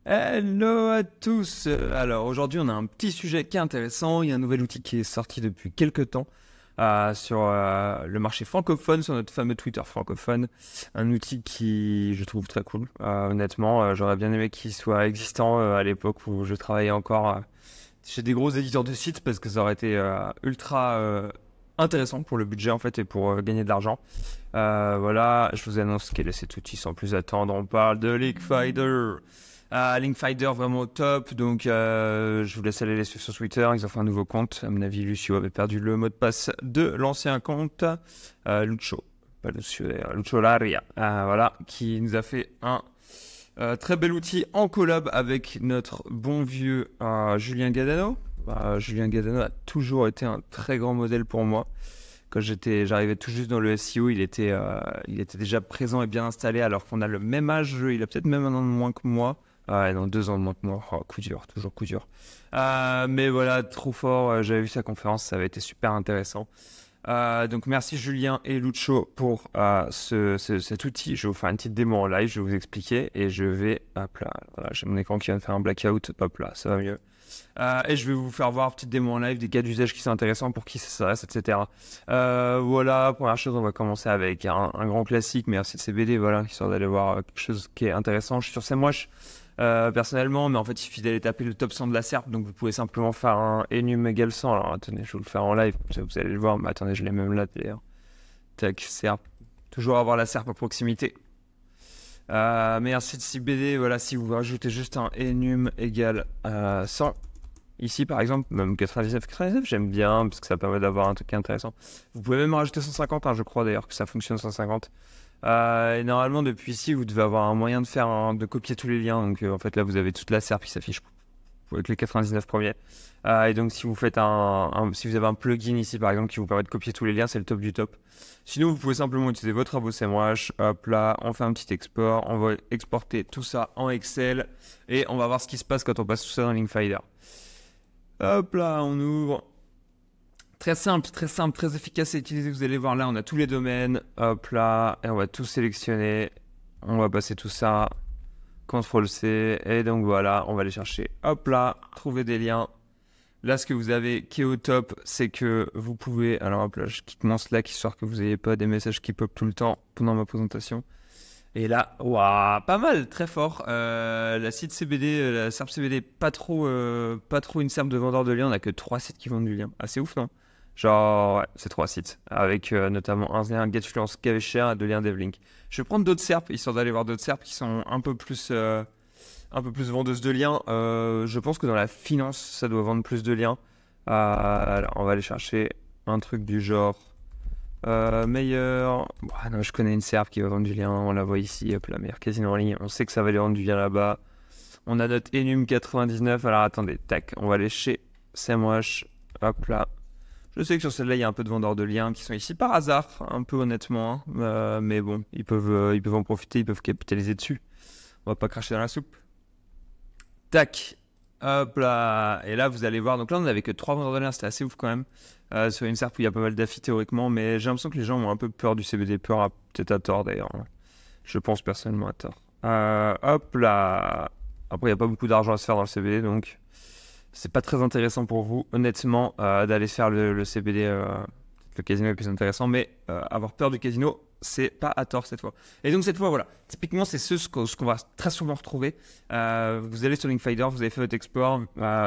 Hello à tous. Alors aujourd'hui on a un petit sujet qui est intéressant. Il y a un nouvel outil qui est sorti depuis quelques temps sur le marché francophone, sur notre fameux Twitter francophone. Un outil qui je trouve très cool. Honnêtement, j'aurais bien aimé qu'il soit existant à l'époque où je travaillais encore chez des gros éditeurs de sites parce que ça aurait été ultra intéressant pour le budget en fait et pour gagner de l'argent. Voilà, je vous annonce quel est cet outil sans plus attendre. On parle de Linkfinder. Linkfinder vraiment au top, donc je vous laisse aller les suivre sur Twitter. Ils ont fait un nouveau compte. À mon avis, Lucio avait perdu le mot de passe de l'ancien compte. Lucio, pas Lucio d'ailleurs, Lucio Laria, voilà, qui nous a fait un très bel outil en collab avec notre bon vieux Julien Gadano. Julien Gadano a toujours été un très grand modèle pour moi. Quand j'arrivais tout juste dans le SEO, il était déjà présent et bien installé alors qu'on a le même âge. Il a peut-être même un an de moins que moi. Ouais, non, 2 ans de moins que moi. Oh, coup dur, toujours coup dur. Mais voilà, trop fort. J'avais vu sa conférence, ça avait été super intéressant. Donc merci Julien et Lucho pour cet outil. Je vais vous faire une petite démo en live, je vais vous expliquer et je vais, hop là, voilà, j'ai mon écran qui vient de faire un blackout, hop là, ça va mieux. Et je vais vous faire voir une petite démo en live des cas d'usage qui sont intéressants pour qui ça s'adresse, etc. Voilà, première chose, on va commencer avec un grand classique, mais aussi de CBD, voilà, histoire d'aller voir quelque chose qui est intéressant. Je suis sur SEMrush personnellement, mais en fait il suffit d'aller taper le top 100 de la SERP, donc vous pouvez simplement faire un enum égal 100. Alors attendez, je vais vous le faire en live, vous allez le voir, mais attendez, je l'ai même là d'ailleurs. Tac, SERP, toujours avoir la SERP à proximité. Merci de CBD, voilà, si vous rajoutez juste un enum égal 100, ici par exemple, même 99, j'aime bien parce que ça permet d'avoir un truc intéressant. Vous pouvez même rajouter 150, je crois d'ailleurs que ça fonctionne 150. Et normalement, depuis ici, vous devez avoir un moyen de copier tous les liens. Donc, en fait, là, vous avez toute la SERP qui s'affiche avec les 99 premiers. Et donc, si vous faites si vous avez un plugin ici, par exemple, qui vous permet de copier tous les liens, c'est le top du top. Sinon, vous pouvez simplement utiliser votre abo SEMrush. Hop là, on fait un petit export. On va exporter tout ça en Excel. Et on va voir ce qui se passe quand on passe tout ça dans Linkfinder. Hop là, on ouvre. Très simple, très efficace à utiliser. Vous allez voir là, on a tous les domaines. Hop là, et on va tout sélectionner. On va passer tout ça. CTRL-C. Et donc voilà, on va aller chercher. Hop là, trouver des liens. Là, ce que vous avez qui est au top, c'est que vous pouvez... Alors hop là, je quitte mon Slack, histoire que vous n'ayez pas des messages qui pop tout le temps pendant ma présentation. Et là, waouh, pas mal, très fort. La site CBD, la SERP CBD, pas trop une SERP de vendeurs de liens. On n'a que 3 sites qui vendent du lien. Assez ouf, non? Genre, ouais, c'est 3 sites, avec notamment un lien GetFluence, GaveShare et 2 liens DevLink. Je vais prendre d'autres SERP, histoire d'aller voir d'autres SERP qui sont un peu plus vendeuses de liens. Je pense que dans la finance, ça doit vendre plus de liens. Alors, on va aller chercher un truc du genre meilleur. Non, je connais une SERP qui va vendre du lien, on la voit ici, hop, la meilleure casino en ligne. On sait que ça va aller vendre du lien là-bas. On a notre Enum 99. Alors attendez, tac, on va aller chez SEMrush, hop là. Je sais que sur celle-là, il y a un peu de vendeurs de liens qui sont ici par hasard, un peu honnêtement. Mais bon, ils peuvent en profiter, ils peuvent capitaliser dessus. On va pas cracher dans la soupe. Tac. Hop là. Et là, vous allez voir. Donc là, on n'avait que 3 vendeurs de liens. C'était assez ouf quand même. Sur une SERP où il y a pas mal d'affis théoriquement. Mais j'ai l'impression que les gens ont un peu peur du CBD. Peur, peut-être à tort d'ailleurs. Je pense personnellement à tort. Hop là. Après, il n'y a pas beaucoup d'argent à se faire dans le CBD. Donc, c'est pas très intéressant pour vous, honnêtement, d'aller faire le CBD. Le casino est plus intéressant. Mais avoir peur du casino, c'est pas à tort cette fois. Et donc cette fois, voilà, typiquement c'est ce qu'on va très souvent retrouver. Vous allez sur Linkfinder, vous avez fait votre export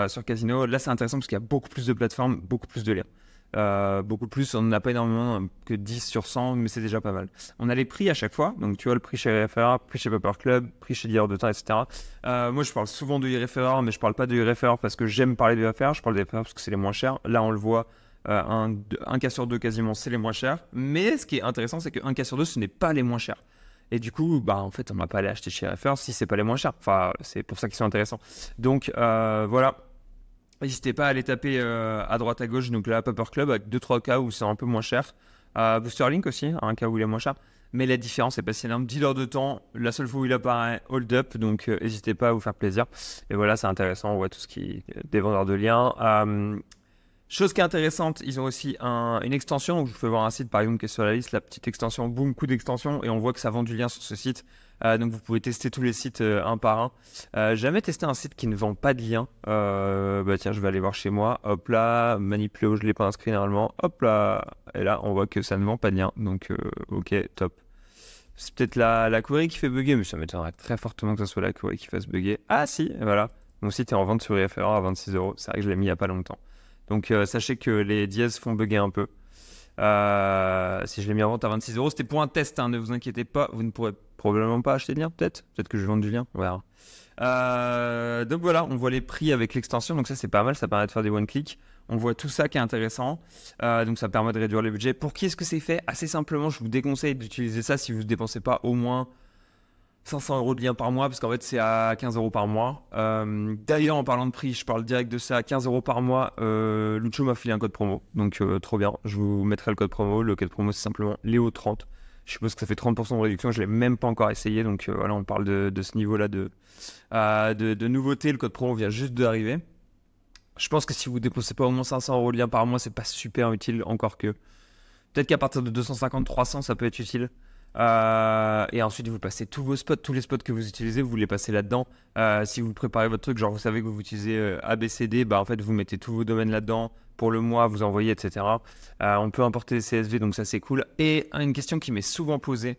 sur Casino. Là c'est intéressant parce qu'il y a beaucoup plus de plateformes, beaucoup plus de liens. Beaucoup plus, on n'a pas énormément que 10 sur 100, mais c'est déjà pas mal. On a les prix à chaque fois, donc tu vois le prix chez iReferrer, prix chez Paper Club, prix chez Dealer de temps, etc. Moi je parle souvent de iReferrer, mais je parle pas de iReferrer parce que j'aime parler de iReferrer, je parle d'iReferrer parce que c'est les moins chers. Là on le voit. Un cas sur 2 quasiment c'est les moins chers, mais ce qui est intéressant c'est qu'un cas sur 2 ce n'est pas les moins chers, et du coup en fait on va pas aller acheter chez RFR si c'est pas les moins chers, enfin c'est pour ça qu'ils sont intéressants. Donc voilà, n'hésitez pas à aller taper à droite à gauche, donc là Paper Club avec 2-3 cas où c'est un peu moins cher, Boosterlink aussi, un cas où il est moins cher, mais la différence est pas si énorme. Dealer de temps, la seule fois où il apparaît, hold up, donc n'hésitez pas à vous faire plaisir, et voilà c'est intéressant, on voit tout ce qui est des vendeurs de liens. Chose qui est intéressante, ils ont aussi une extension. Donc je vous fais voir un site par exemple qui est sur la liste, la petite extension, boom, coup d'extension, et on voit que ça vend du lien sur ce site. Donc vous pouvez tester tous les sites un par un. Jamais testé un site qui ne vend pas de lien. Bah tiens, je vais aller voir chez moi. Hop là, Manipléo, je ne l'ai pas inscrit normalement. Hop là, et là on voit que ça ne vend pas de lien. Donc ok, top. C'est peut-être la query qui fait bugger, mais ça m'étonnerait très fortement que ce soit la query qui fasse bugger. Ah si, voilà. Mon site est en vente sur IFR à 26 €. C'est vrai que je l'ai mis il n'y a pas longtemps. Donc sachez que les dièses font bugger un peu. Si je l'ai mis en vente à 26 €, c'était pour un test, hein, ne vous inquiétez pas, vous ne pourrez probablement pas acheter de lien, peut-être que je vende du lien, on verra. Donc voilà, on voit les prix avec l'extension, donc ça c'est pas mal, ça permet de faire des one-click. On voit tout ça qui est intéressant, donc ça permet de réduire le budget. Pour qui est-ce que c'est fait? Assez simplement, je vous déconseille d'utiliser ça si vous ne dépensez pas au moins 500 € de lien par mois, parce qu'en fait c'est à 15 € par mois. D'ailleurs, en parlant de prix, je parle direct de ça, 15 € par mois. Lucho m'a filé un code promo, donc trop bien. Je vous mettrai le code promo. Le code promo c'est simplement Léo30. Je suppose que ça fait 30% de réduction, je ne l'ai même pas encore essayé, donc voilà, on parle de ce niveau-là de nouveauté. Le code promo vient juste d'arriver. Je pense que si vous dépensez pas au moins 500 € de lien par mois, c'est pas super utile, encore que peut-être qu'à partir de 250-300, ça peut être utile. Et ensuite vous passez tous vos spots, tous les spots que vous utilisez, vous les passez là-dedans. Si vous préparez votre truc, genre vous savez que vous utilisez ABCD, bah en fait vous mettez tous vos domaines là-dedans pour le mois, vous envoyez, etc. On peut importer des CSV, donc ça c'est cool. Et une question qui m'est souvent posée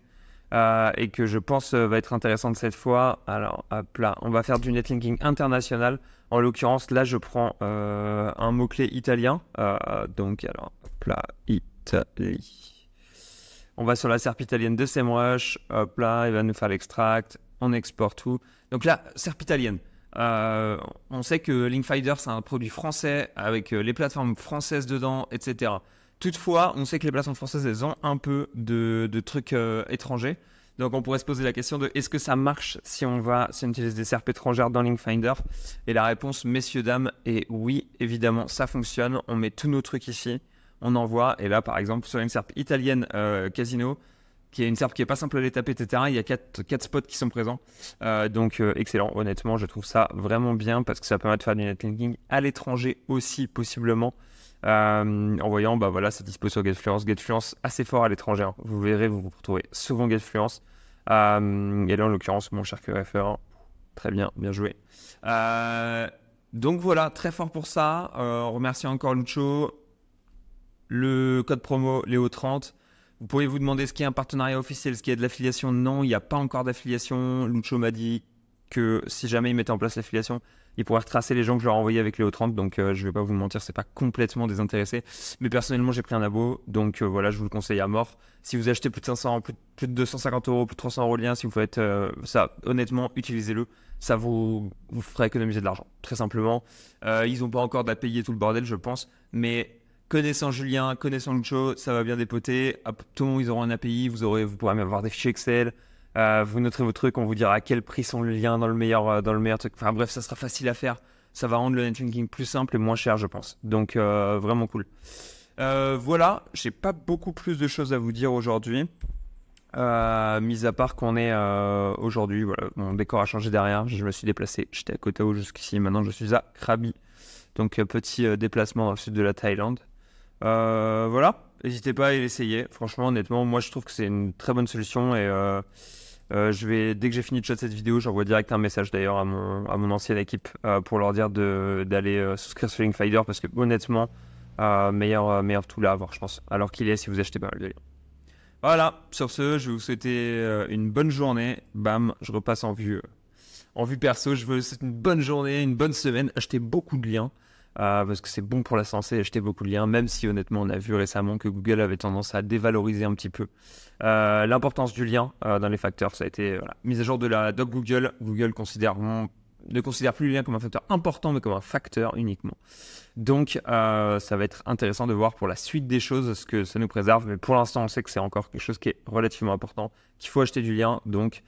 et que je pense va être intéressante cette fois. Alors hop là, on va faire du netlinking international. En l'occurrence là je prends un mot-clé italien. Donc alors hop là, Italie. On va sur la SERP italienne de SEMrush. Hop là, il va nous faire l'extract. On exporte tout. Donc là, SERP italienne. On sait que Linkfinder, c'est un produit français avec les plateformes françaises dedans, etc. Toutefois, on sait que les plateformes françaises, elles ont un peu de trucs étrangers. Donc on pourrait se poser la question de est-ce que ça marche si on utilise des SERP étrangères dans Linkfinder? Et la réponse, messieurs, dames, est oui, évidemment, ça fonctionne. On met tous nos trucs ici. On envoie, et là par exemple sur une SERP italienne Casino, qui est une SERP qui n'est pas simple à les taper, etc., il y a 4 spots qui sont présents. Donc excellent, honnêtement, je trouve ça vraiment bien parce que ça permet de faire du netlinking à l'étranger aussi, possiblement. En voyant, bah voilà, c'est dispo sur GetFluence. GetFluence assez fort à l'étranger, hein. Vous verrez, vous retrouvez souvent GetFluence. Et là, en l'occurrence, mon cher QFR, très bien, bien joué. Donc voilà, très fort pour ça. On remercie encore Lucho. Le code promo Léo30. Vous pourriez vous demander ce qui est un partenariat officiel, ce qui est de l'affiliation. Non, il n'y a pas encore d'affiliation. Lucho m'a dit que si jamais il mettait en place l'affiliation, il pourrait retracer les gens que je leur ai envoyés avec Léo30. Donc je ne vais pas vous mentir, c'est pas complètement désintéressé. Mais personnellement, j'ai pris un abo. Donc voilà, je vous le conseille à mort. Si vous achetez plus de 500, plus de 250 €, plus de 300 € de lien, si vous faites ça, honnêtement, utilisez-le. Ça vous fera économiser de l'argent, très simplement. Ils n'ont pas encore d'API et tout le bordel, je pense. Mais connaissant Julien, connaissant Lucho, ça va bien dépoter. À tout moment, ils auront un API, vous pourrez même avoir des fichiers Excel. Vous noterez vos trucs, on vous dira à quel prix sont les liens dans le meilleur truc. Enfin bref, ça sera facile à faire. Ça va rendre le netlinking plus simple et moins cher, je pense. Donc vraiment cool. Voilà, j'ai pas beaucoup plus de choses à vous dire aujourd'hui. Mis à part qu'on est aujourd'hui, voilà, mon décor a changé derrière. Je me suis déplacé. J'étais à Koh Tao jusqu'ici. Maintenant, je suis à Krabi. Donc petit déplacement dans le sud de la Thaïlande. Voilà, n'hésitez pas à y essayer. Franchement, honnêtement, moi je trouve que c'est une très bonne solution et dès que j'ai fini de shot cette vidéo, j'envoie direct un message d'ailleurs à mon ancienne équipe pour leur dire d'aller souscrire sur Linkfinder parce que honnêtement, meilleur tool à avoir, je pense. Alors qu'il est si vous achetez pas mal de liens. Voilà, sur ce, je vais vous souhaiter une bonne journée. Bam, je repasse en vue perso. Je vous souhaite une bonne journée, une bonne semaine. Achetez beaucoup de liens. Parce que c'est bon pour la santé, acheter beaucoup de liens, même si honnêtement on a vu récemment que Google avait tendance à dévaloriser un petit peu l'importance du lien dans les facteurs. Ça a été mise à jour de la doc Google. Google ne considère plus le lien comme un facteur important, mais comme un facteur uniquement. Donc ça va être intéressant de voir pour la suite des choses ce que ça nous préserve, mais pour l'instant on sait que c'est encore quelque chose qui est relativement important, qu'il faut acheter du lien, donc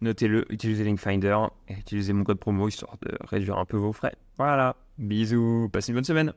notez-le, utilisez Linkfinder et utilisez mon code promo histoire de réduire un peu vos frais. Voilà, bisous, passez une bonne semaine.